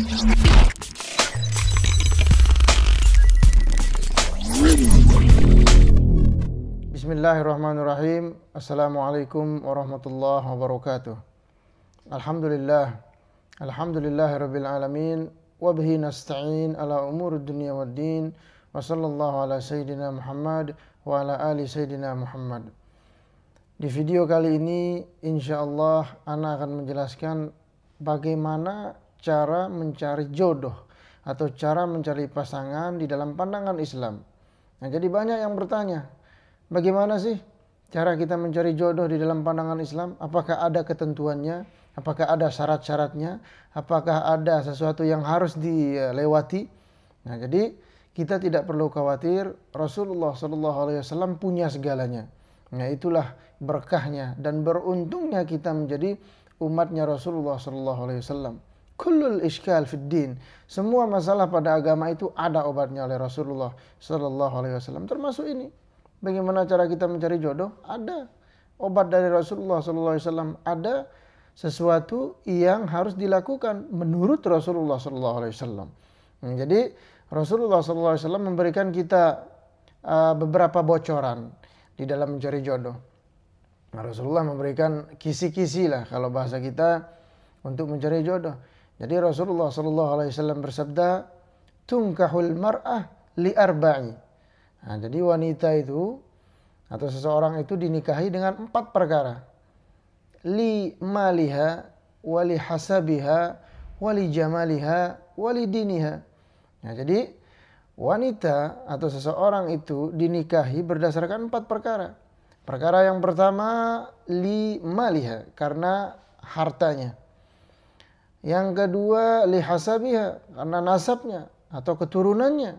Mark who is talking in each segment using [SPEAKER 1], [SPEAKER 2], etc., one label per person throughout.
[SPEAKER 1] Bismillahirrahmanirrahim. Assalamualaikum warahmatullahi wabarakatuh. Alhamdulillahirabbil alamin wa bihi nasta'in ala umuri dunya waddin wa sallallahu ala sayyidina Muhammad wa ala ali sayyidina Muhammad. Di video kali ini insyaallah ana akan menjelaskan bagaimana cara mencari jodoh atau cara mencari pasangan di dalam pandangan Islam. Nah, jadi banyak yang bertanya, bagaimana sih cara kita mencari jodoh di dalam pandangan Islam? Apakah ada ketentuannya? Apakah ada syarat-syaratnya? Apakah ada sesuatu yang harus dilewati? Nah, jadi kita tidak perlu khawatir. Rasulullah SAW punya segalanya. Nah, itulah berkahnya dan beruntungnya kita menjadi umatnya Rasulullah SAW. Kullul iskal fid din. Semua masalah pada agama itu ada obatnya oleh Rasulullah SAW. Termasuk ini. Bagaimana cara kita mencari jodoh? Ada obat dari Rasulullah SAW. Ada sesuatu yang harus dilakukan menurut Rasulullah SAW. Jadi Rasulullah SAW memberikan kita beberapa bocoran di dalam mencari jodoh. Nah, Rasulullah memberikan kisi-kisi lah kalau bahasa kita untuk mencari jodoh. Jadi Rasulullah SAW bersabda, "Tunkahul mar'ah li arba'i." Nah, jadi wanita itu atau seseorang itu dinikahi dengan 4 perkara. Li maliha, wali hasabiha, wali jamaliha, wali diniha. Nah, jadi wanita atau seseorang itu dinikahi berdasarkan 4 perkara. Perkara yang pertama, li maliha, karena hartanya. Yang kedua, li hasabiha, karena nasabnya atau keturunannya.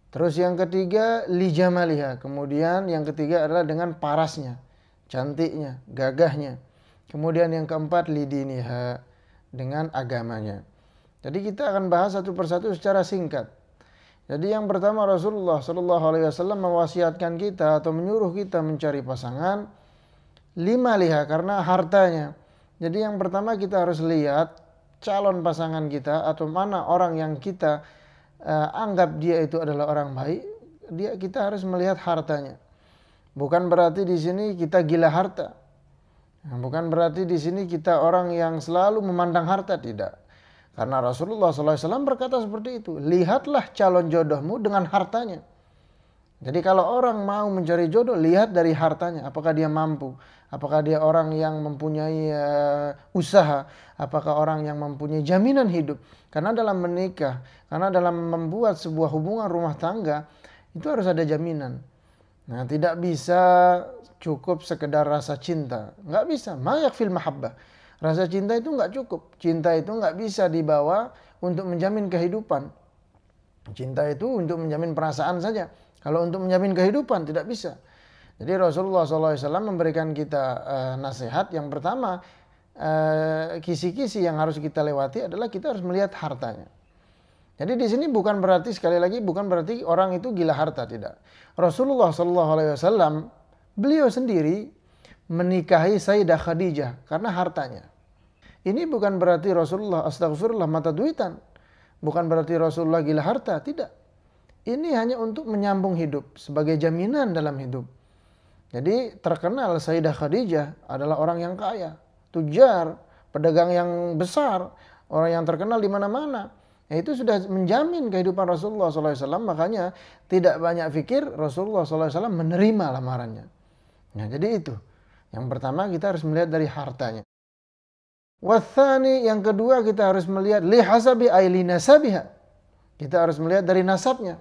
[SPEAKER 1] Terus yang ketiga, li jamaliha. Kemudian yang ketiga adalah dengan parasnya, cantiknya, gagahnya. Kemudian yang keempat, li diniha, dengan agamanya. Jadi kita akan bahas satu persatu secara singkat. Jadi yang pertama, Rasulullah SAW mewasiatkan kita atau menyuruh kita mencari pasangan lima liha, karena hartanya. Jadi yang pertama kita harus lihat calon pasangan kita atau mana orang yang kita anggap dia itu adalah orang baik. Kita harus melihat hartanya. Bukan berarti di sini kita gila harta. Bukan berarti di sini kita orang yang selalu memandang harta, tidak. Karena Rasulullah SAW berkata seperti itu. Lihatlah calon jodohmu dengan hartanya. Jadi kalau orang mau mencari jodoh, lihat dari hartanya. Apakah dia mampu? Apakah dia orang yang mempunyai usaha? Apakah orang yang mempunyai jaminan hidup? Karena dalam menikah, karena dalam membuat sebuah hubungan rumah tangga, itu harus ada jaminan. Nah, tidak bisa cukup sekedar rasa cinta. Nggak bisa. Ma yakfil mahabbah. Rasa cinta itu nggak cukup. Cinta itu nggak bisa dibawa untuk menjamin kehidupan. Cinta itu untuk menjamin perasaan saja. Kalau untuk menjamin kehidupan tidak bisa. Jadi Rasulullah SAW memberikan kita nasihat. Yang pertama, kisi-kisi yang harus kita lewati adalah kita harus melihat hartanya. Jadi di sini bukan berarti, sekali lagi, bukan berarti orang itu gila harta, tidak. Rasulullah SAW beliau sendiri menikahi Sayyidah Khadijah karena hartanya. Ini bukan berarti Rasulullah astagfirullah mata duitan. Bukan berarti Rasulullah gila harta, tidak. Ini hanya untuk menyambung hidup, sebagai jaminan dalam hidup. Jadi terkenal Sayyidah Khadijah adalah orang yang kaya, tujar, pedagang yang besar, orang yang terkenal di mana-mana. Ya, itu sudah menjamin kehidupan Rasulullah SAW, makanya tidak banyak fikir Rasulullah SAW menerima lamarannya. Nah, jadi itu. Yang pertama kita harus melihat dari hartanya. Wathani, yang kedua kita harus melihat li hasabi ay li nasabiha. Kita harus melihat dari nasabnya.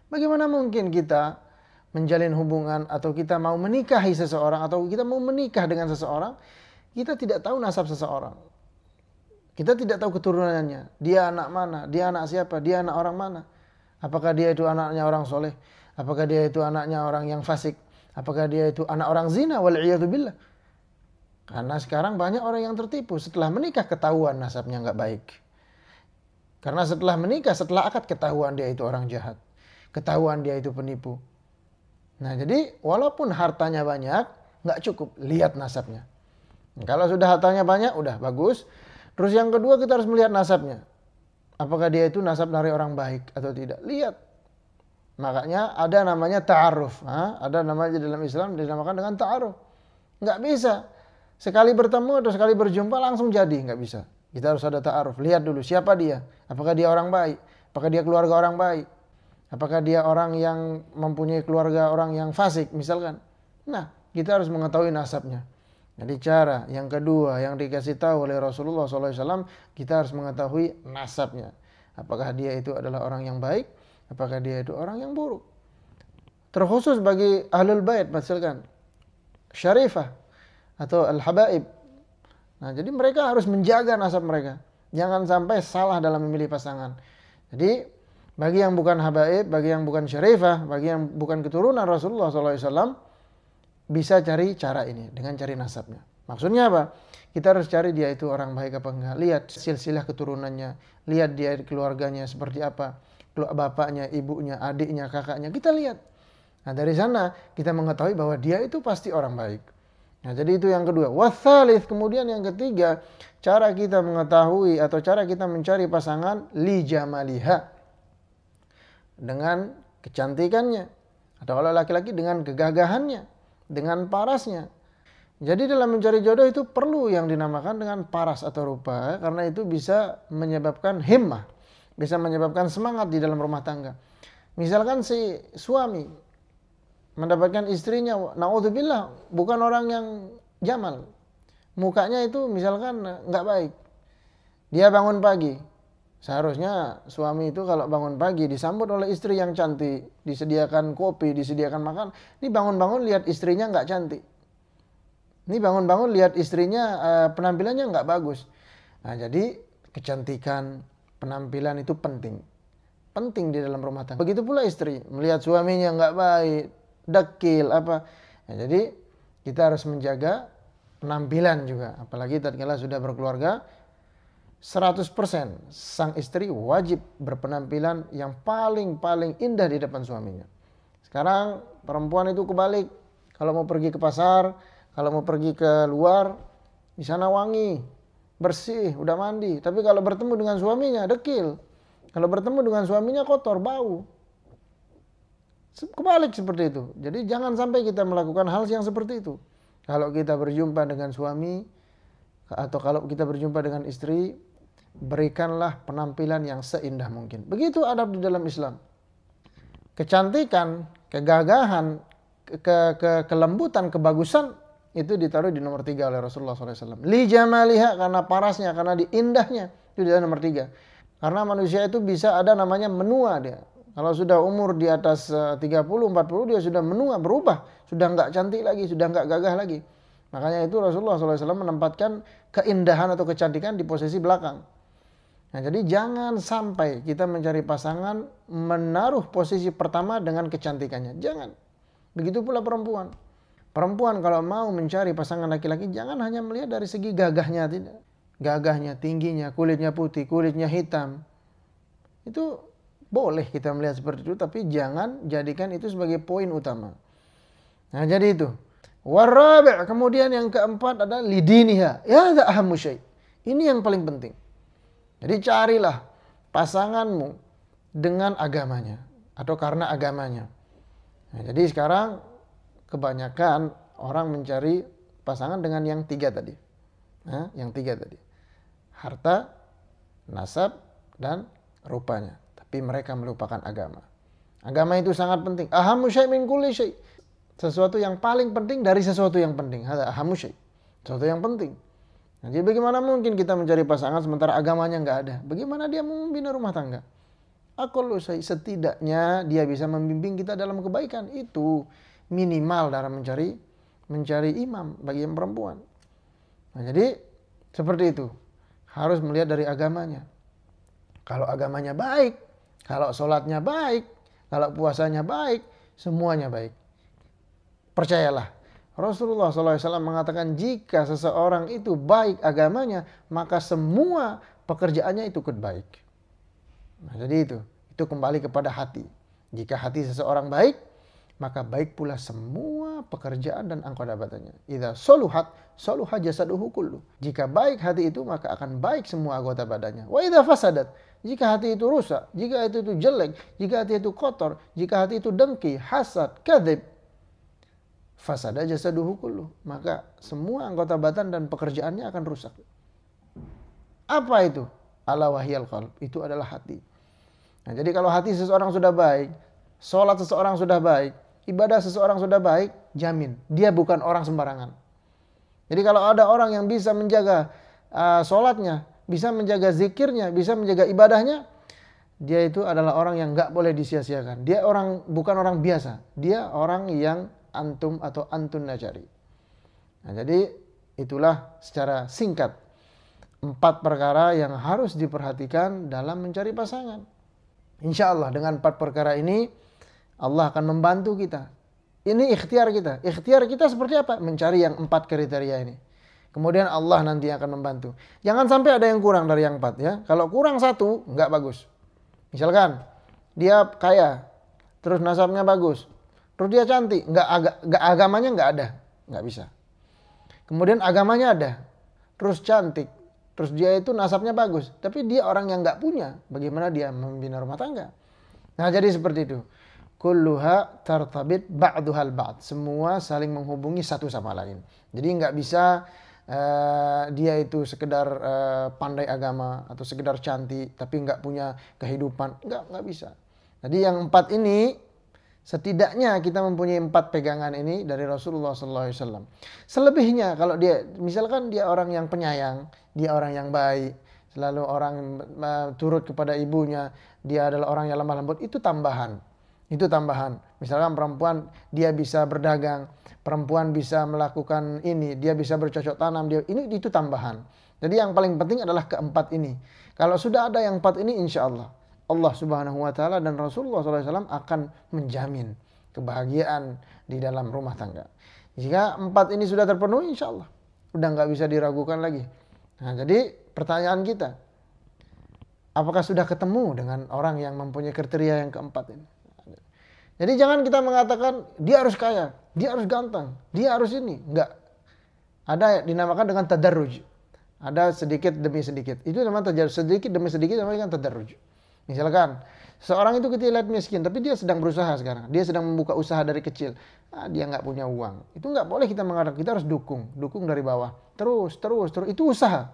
[SPEAKER 1] Bagaimana mungkin kita menjalin hubungan atau kita mau menikahi seseorang atau kita mau menikah dengan seseorang, kita tidak tahu nasab seseorang. Kita tidak tahu keturunannya. Dia anak mana? Dia anak siapa? Dia anak orang mana? Apakah dia itu anaknya orang soleh? Apakah dia itu anaknya orang yang fasik? Apakah dia itu anak orang zina? Wal'iyadzubillah. Karena sekarang banyak orang yang tertipu. Setelah menikah ketahuan nasabnya nggak baik. Karena setelah menikah, setelah akad ketahuan dia itu orang jahat. Ketahuan dia itu penipu. Nah, jadi walaupun hartanya banyak, nggak cukup. Lihat nasabnya. Kalau sudah hartanya banyak, udah bagus. Terus yang kedua kita harus melihat nasabnya. apakah dia itu nasab dari orang baik atau tidak. Lihat. Makanya ada namanya ta'aruf. Ada namanya dalam Islam dinamakan dengan ta'aruf. Nggak bisa. Sekali bertemu atau sekali berjumpa langsung jadi. Nggak bisa. Kita harus ada ta'aruf. Lihat dulu siapa dia. Apakah dia orang baik. Apakah dia keluarga orang baik. Apakah dia orang yang mempunyai keluarga orang yang fasik misalkan. Nah, kita harus mengetahui nasabnya. Jadi cara yang kedua yang dikasih tahu oleh Rasulullah SAW, kita harus mengetahui nasabnya. Apakah dia itu adalah orang yang baik, apakah dia itu orang yang buruk. Terkhusus bagi ahlul bait misalkan syarifah atau al-habaib. Nah, jadi mereka harus menjaga nasab mereka. Jangan sampai salah dalam memilih pasangan. Jadi bagi yang bukan habaib, bagi yang bukan syarifah, bagi yang bukan keturunan Rasulullah SAW, bisa cari cara ini dengan cari nasabnya. Maksudnya apa? Kita harus cari dia itu orang baik apa enggak. Lihat silsilah keturunannya, lihat dia keluarganya seperti apa, bapaknya, ibunya, adiknya, kakaknya. Kita lihat. Nah, dari sana kita mengetahui bahwa dia itu pasti orang baik. Nah, jadi itu yang kedua. Watsalits, kemudian yang ketiga, cara kita mengetahui atau cara kita mencari pasangan li jamaliha, dengan kecantikannya, atau kalau laki-laki dengan kegagahannya, dengan parasnya. Jadi dalam mencari jodoh itu perlu yang dinamakan dengan paras atau rupa, karena itu bisa menyebabkan himmah, bisa menyebabkan semangat di dalam rumah tangga. Misalkan si suami mendapatkan istrinya, naudzubillah, bukan orang yang jamal, mukanya itu misalkan nggak baik. Dia bangun pagi, seharusnya suami itu kalau bangun pagi disambut oleh istri yang cantik, disediakan kopi, disediakan makan. Ini bangun-bangun lihat istrinya nggak cantik. Ini bangun-bangun lihat istrinya penampilannya nggak bagus. Nah, jadi kecantikan, penampilan itu penting. Penting di dalam rumah tangga. Begitu pula istri, melihat suaminya nggak baik, dekil, apa. Nah, jadi kita harus menjaga penampilan juga. Apalagi tatkala sudah berkeluarga, 100% sang istri wajib berpenampilan yang paling indah di depan suaminya. Sekarang perempuan itu kebalik. Kalau mau pergi ke pasar, kalau mau pergi ke luar, di sana wangi, bersih, udah mandi. Tapi kalau bertemu dengan suaminya, dekil. Kalau bertemu dengan suaminya, kotor, bau. Kebalik seperti itu. Jadi jangan sampai kita melakukan hal yang seperti itu. Kalau kita berjumpa dengan suami, atau kalau kita berjumpa dengan istri, berikanlah penampilan yang seindah mungkin. Begitu adab di dalam Islam. Kecantikan, kegagahan, kelembutan, kebagusan, itu ditaruh di nomor 3 oleh Rasulullah SAW. Li jamaliha, karena parasnya, karena diindahnya, itu di nomor 3. Karena manusia itu bisa ada namanya menua dia. Kalau sudah umur di atas 30-40, dia sudah menua, berubah. Sudah nggak cantik lagi, sudah nggak gagah lagi. Makanya itu Rasulullah SAW menempatkan keindahan atau kecantikan di posisi belakang. Nah, jadi jangan sampai kita mencari pasangan menaruh posisi pertama dengan kecantikannya. Jangan. Begitu pula perempuan. Perempuan kalau mau mencari pasangan laki-laki, jangan hanya melihat dari segi gagahnya, tidak. Gagahnya, tingginya, kulitnya putih, kulitnya hitam. Itu boleh kita melihat seperti itu, tapi jangan jadikan itu sebagai poin utama. Nah, jadi itu. Warabi', kemudian yang keempat adalah lidiniha. Ya, hadza ahammu syai'. Ini yang paling penting. Jadi carilah pasanganmu dengan agamanya atau karena agamanya. Nah, jadi sekarang kebanyakan orang mencari pasangan dengan yang 3 tadi. Nah, yang 3 tadi. Harta, nasab, dan rupanya. Tapi mereka melupakan agama. Agama itu sangat penting. Ahammu syai' min kulli syai'. Sesuatu yang paling penting dari sesuatu yang penting. Hadza ahammu syai'. Sesuatu yang penting. Nah, jadi bagaimana mungkin kita mencari pasangan sementara agamanya nggak ada? Bagaimana dia mau membina rumah tangga? Aqallu syai', setidaknya dia bisa membimbing kita dalam kebaikan. Itu minimal dalam mencari imam bagi yang perempuan. Nah, jadi seperti itu. Harus melihat dari agamanya. Kalau agamanya baik, kalau sholatnya baik, kalau puasanya baik, semuanya baik. Percayalah, Rasulullah SAW mengatakan jika seseorang itu baik agamanya, maka semua pekerjaannya itu ikut baik. Nah, jadi itu kembali kepada hati. Jika hati seseorang baik, maka baik pula semua semua pekerjaan dan anggota badannya. Idza soluhat, soluha jasaduhu kullu. Jika baik hati itu, maka akan baik semua anggota badannya. Wa idza fasadat, jika hati itu rusak, jika hati itu jelek, jika hati itu kotor, jika hati itu dengki, hasad, kadzib, fasada jasaduhu kullu, maka semua anggota badan dan pekerjaannya akan rusak. Apa itu? Ala wahyal qalb, itu adalah hati. Nah, jadi kalau hati seseorang sudah baik, sholat seseorang sudah baik, ibadah seseorang sudah baik, jamin dia bukan orang sembarangan. Jadi kalau ada orang yang bisa menjaga sholatnya, bisa menjaga zikirnya, bisa menjaga ibadahnya, dia itu adalah orang yang nggak boleh disia-siakan. Dia bukan orang biasa, dia orang yang antum atau antun najari. Nah, jadi itulah secara singkat 4 perkara yang harus diperhatikan dalam mencari pasangan. Insya Allah dengan 4 perkara ini Allah akan membantu kita. Ini ikhtiar kita. Ikhtiar kita seperti apa? Mencari yang 4 kriteria ini. Kemudian Allah nanti akan membantu. Jangan sampai ada yang kurang dari yang 4 ya. Kalau kurang 1 nggak bagus. Misalkan dia kaya, terus nasabnya bagus, terus dia cantik, agamanya nggak ada, nggak bisa. Kemudian agamanya ada, terus cantik, terus dia itu nasabnya bagus, tapi dia orang yang nggak punya, bagaimana dia membina rumah tangga? Nah, jadi seperti itu. Kulluha tartabit ba'duhal ba'd. Semua saling menghubungi satu sama lain. Jadi nggak bisa dia itu sekedar pandai agama atau sekedar cantik tapi nggak punya kehidupan. Nggak bisa. Jadi yang 4 ini setidaknya kita mempunyai 4 pegangan ini dari Rasulullah SAW. Selebihnya kalau dia, misalkan dia orang yang penyayang, dia orang yang baik, selalu orang turut kepada ibunya, dia adalah orang yang lemah lembut, itu tambahan. Itu tambahan. Misalkan perempuan dia bisa berdagang, perempuan bisa melakukan ini, dia bisa bercocok tanam, itu tambahan. Jadi yang paling penting adalah keempat ini. Kalau sudah ada yang 4 ini, insya Allah Allah Subhanahu wa Ta'ala dan Rasulullah SAW akan menjamin kebahagiaan di dalam rumah tangga. Jika 4 ini sudah terpenuhi, insya Allah udah nggak bisa diragukan lagi. Nah, jadi pertanyaan kita, apakah sudah ketemu dengan orang yang mempunyai kriteria yang keempat ini? Jadi jangan kita mengatakan dia harus kaya, dia harus ganteng, dia harus ini. Enggak. Ada dinamakan dengan tadarruj. Ada sedikit demi sedikit. Itu namanya tadarruj. Sedikit demi sedikit namanya tadarruj. Misalkan seorang itu kita lihat miskin, tapi dia sedang berusaha sekarang. Dia sedang membuka usaha dari kecil. Dia nggak punya uang. Itu nggak boleh kita mengatakan, kita harus dukung dari bawah. Terus. Itu usaha.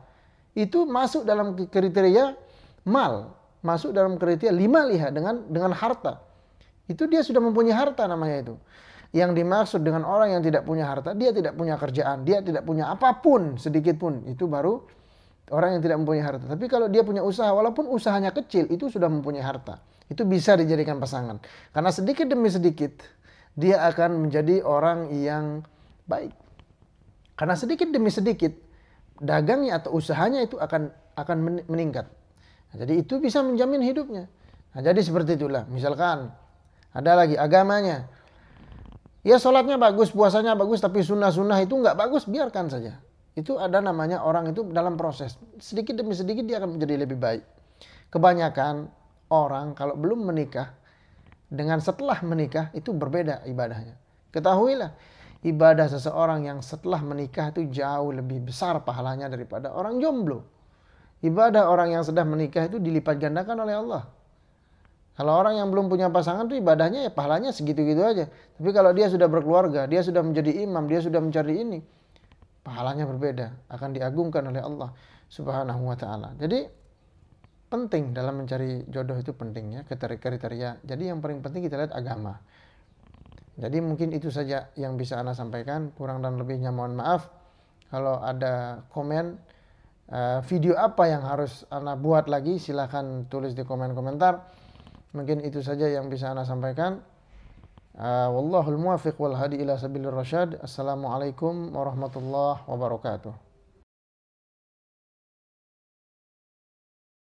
[SPEAKER 1] Itu masuk dalam kriteria mal, masuk dalam kriteria 5 liha dengan harta. Itu dia sudah mempunyai harta namanya itu. Yang dimaksud dengan orang yang tidak punya harta, dia tidak punya kerjaan, dia tidak punya apapun sedikit pun. Itu baru orang yang tidak mempunyai harta. Tapi kalau dia punya usaha, walaupun usahanya kecil, itu sudah mempunyai harta. Itu bisa dijadikan pasangan. Karena sedikit demi sedikit, dia akan menjadi orang yang baik. Karena sedikit demi sedikit, dagangnya atau usahanya itu akan meningkat. Nah, jadi itu bisa menjamin hidupnya. Nah, jadi seperti itulah. Misalkan ada lagi agamanya. Ya sholatnya bagus, puasanya bagus, tapi sunnah-sunnah itu nggak bagus, biarkan saja. Itu ada namanya orang itu dalam proses. Sedikit demi sedikit dia akan menjadi lebih baik. Kebanyakan orang kalau belum menikah, dengan setelah menikah itu berbeda ibadahnya. Ketahuilah, ibadah seseorang yang setelah menikah itu jauh lebih besar pahalanya daripada orang jomblo. Ibadah orang yang sudah menikah itu dilipat gandakan oleh Allah. Kalau orang yang belum punya pasangan itu ibadahnya ya pahalanya segitu-gitu aja. Tapi kalau dia sudah berkeluarga, dia sudah menjadi imam, dia sudah mencari ini, pahalanya berbeda, akan diagungkan oleh Allah Subhanahu wa Ta'ala. Jadi penting dalam mencari jodoh itu pentingnya kriteria. Jadi yang paling penting kita lihat agama. Jadi mungkin itu saja yang bisa Ana sampaikan. Kurang dan lebihnya mohon maaf. Kalau ada komen video apa yang harus Ana buat lagi, silahkan tulis di komen-komentar. Mungkin itu saja yang bisa Ana sampaikan. Wallahul muwaffiq wal hadi ila sabilir rasyad. Assalamualaikum warahmatullahi wabarakatuh.